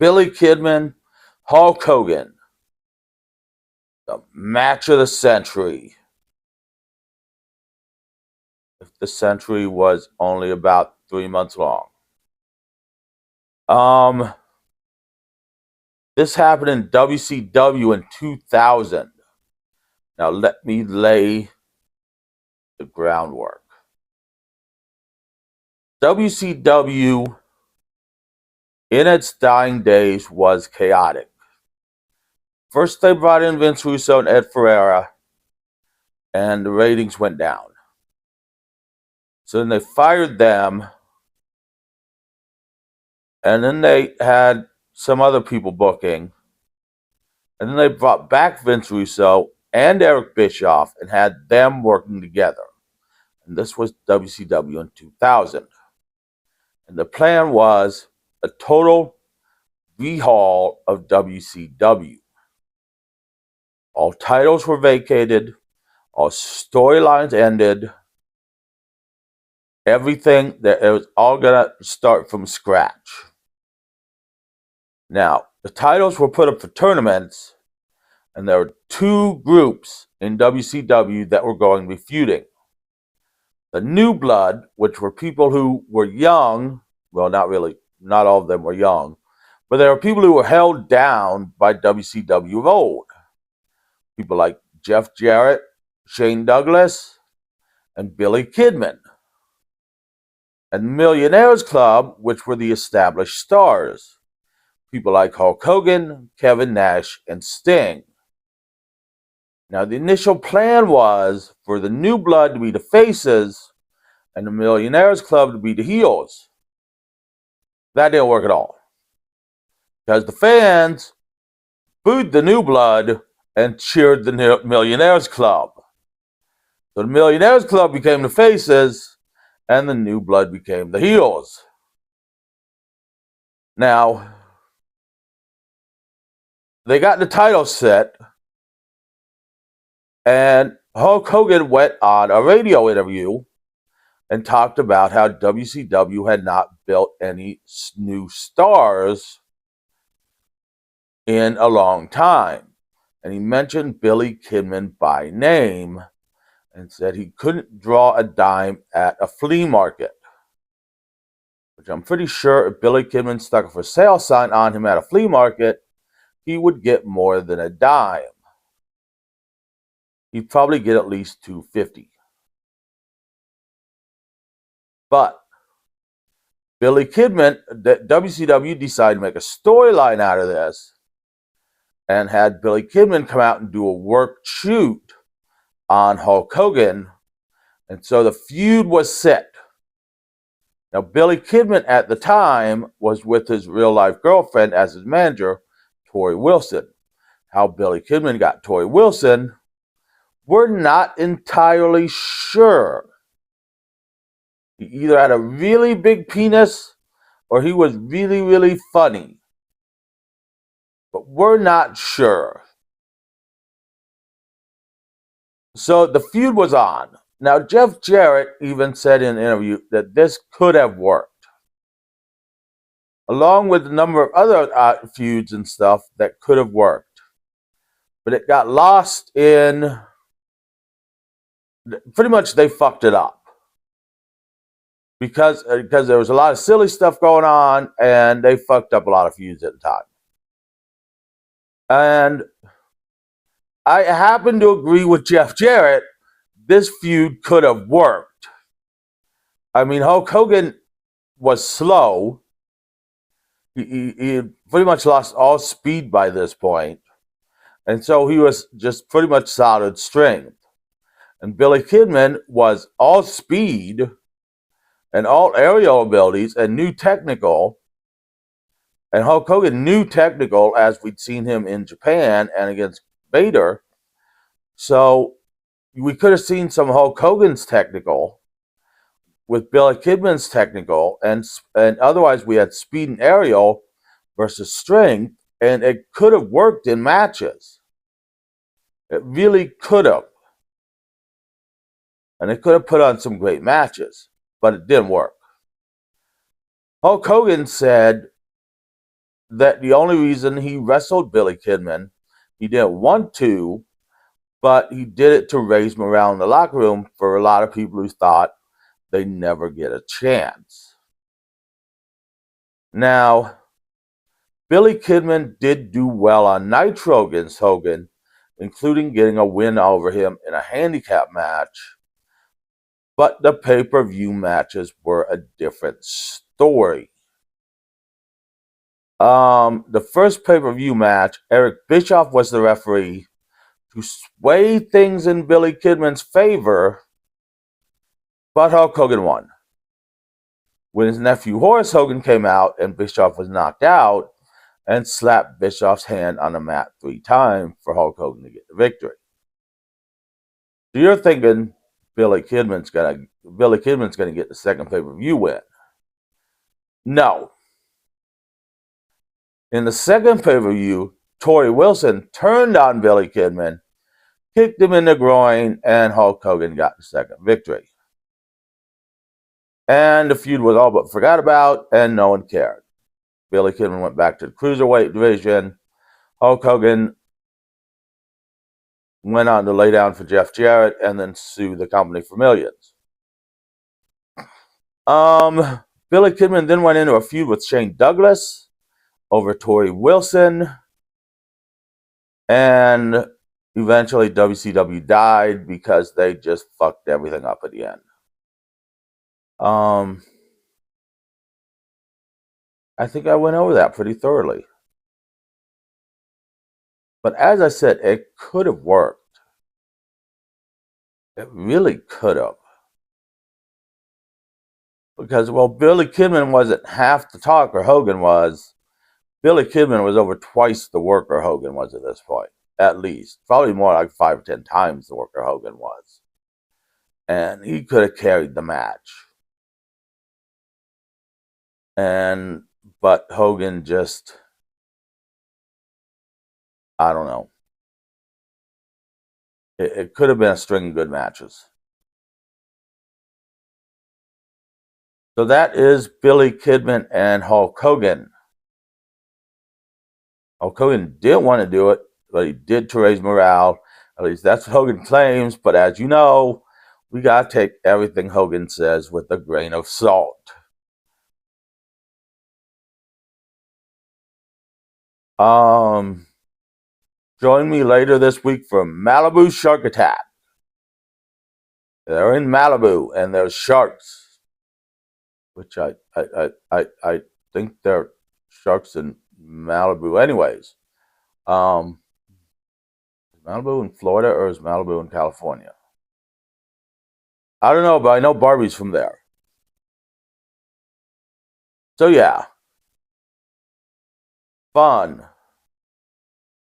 Billy Kidman, Hulk Hogan, the match of the century. If the century was only about 3 months long. This happened in WCW in 2000. Now let me lay the groundwork. WCW in its dying days was chaotic. First they brought in Vince Russo and Ed Ferreira, and the ratings went down. So then they fired them, and then they had some other people booking, and then they brought back Vince Russo and Eric Bischoff and had them working together. And this was WCW in 2000. And the plan was a total rehaul of WCW. All titles were vacated, all storylines ended, everything, it was all going to start from scratch. Now, the titles were put up for tournaments, and there were two groups in WCW that were going to be feuding. The New Blood, which were people who were young, well, not really, not all of them were young, but there were people who were held down by WCW of old. People like Jeff Jarrett, Shane Douglas, and Billy Kidman. And Millionaires Club, which were the established stars. People like Hulk Hogan, Kevin Nash, and Sting. Now, the initial plan was for the New Blood to be the faces and the Millionaires Club to be the heels. That didn't work at all. Because the fans booed the New Blood and cheered the Millionaires Club. So the Millionaires Club became the faces, and the New Blood became the heels. Now, they got the title set, and Hulk Hogan went on a radio interview and talked about how WCW had not built any new stars in a long time. And he mentioned Billy Kidman by name and said he couldn't draw a dime at a flea market. Which I'm pretty sure if Billy Kidman stuck a for sale sign on him at a flea market, he would get more than a dime. He'd probably get at least $2.50. But Billy Kidman, WCW decided to make a storyline out of this and had Billy Kidman come out and do a work shoot on Hulk Hogan. And so the feud was set. Now, Billy Kidman at the time was with his real-life girlfriend as his manager, Tori Wilson. How Billy Kidman got Tori Wilson, we're not entirely sure. He either had a really big penis or he was really, really funny. But we're not sure. So the feud was on. Now, Jeff Jarrett even said in an interview that this could have worked, along with a number of other feuds and stuff that could have worked. But it got lost in, pretty much they fucked it up. Because there was a lot of silly stuff going on, and they fucked up a lot of feuds at the time. And I happen to agree with Jeff Jarrett, this feud could have worked. I mean, Hulk Hogan was slow. He pretty much lost all speed by this point. And so he was just pretty much solid strength. And Billy Kidman was all speed and all aerial abilities and new technical. And Hulk Hogan knew technical as we'd seen him in Japan and against Vader. So we could have seen some Hulk Hogan's technical with Billy Kidman's technical, and otherwise we had speed and aerial versus strength, and it could have worked in matches. It really could have. And it could have put on some great matches, but it didn't work. Hulk Hogan said that the only reason he wrestled Billy Kidman, he didn't want to, but he did it to raise morale in the locker room for a lot of people who thought they'd never get a chance. Now, Billy Kidman did do well on Nitro against Hogan, including getting a win over him in a handicap match, but the pay-per-view matches were a different story. The first pay-per-view match, Eric Bischoff was the referee to sway things in Billy Kidman's favor, but Hulk Hogan won. When his nephew Horace Hogan came out and Bischoff was knocked out and slapped Bischoff's hand on the mat 3 times for Hulk Hogan to get the victory. So you're thinking Billy Kidman's gonna get the second pay-per-view win. No. In the second pay-per-view, Torrie Wilson turned on Billy Kidman, kicked him in the groin, and Hulk Hogan got the second victory. And the feud was all but forgot about, and no one cared. Billy Kidman went back to the Cruiserweight division. Hulk Hogan went on to lay down for Jeff Jarrett and then sue the company for millions. Billy Kidman then went into a feud with Shane Douglas over Torrie Wilson, and eventually WCW died because they just fucked everything up at the end. I think I went over that pretty thoroughly. But as I said, it could have worked. It really could have. Because, well, Billy Kidman wasn't half the talker Hogan was. Billy Kidman was over twice the worker Hogan was at this point, at least. Probably more like 5 or 10 times the worker Hogan was. And he could have carried the match. But Hogan just, I don't know. It could have been a string of good matches. So that is Billy Kidman and Hulk Hogan. Hulk Hogan didn't want to do it, but he did to raise morale. At least that's what Hogan claims. But as you know, we got to take everything Hogan says with a grain of salt. Join me later this week for Malibu Shark Attack. They're in Malibu and there's sharks, which I think they're sharks in Malibu anyways. Is Malibu in Florida or is Malibu in California? I don't know, but I know Barbie's from there. So yeah, fun.